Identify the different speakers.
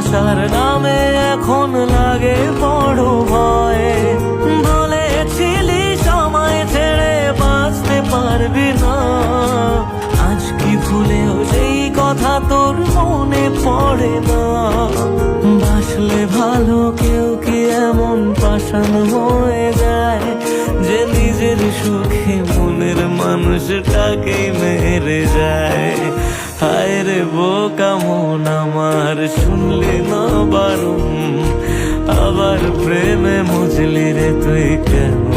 Speaker 1: ভালোবাসার নামে এখন লাগে বড় ভয়। বলেছিলি সময় ছেড়ে বাঁচতে পারবি না, আজ কি ভুলেও সেই কথা তোর মনে পড়ে না? বাসলে ভালো কেউ কি এমন পাষাণ হয়ে যায় যে নিজের সুখে মনের মানুষটাকে মেরে যায়? হায় রে বোকা মন আমার, শুনলি না বারণ, আবার প্রেমে মজলি রে তুই কেন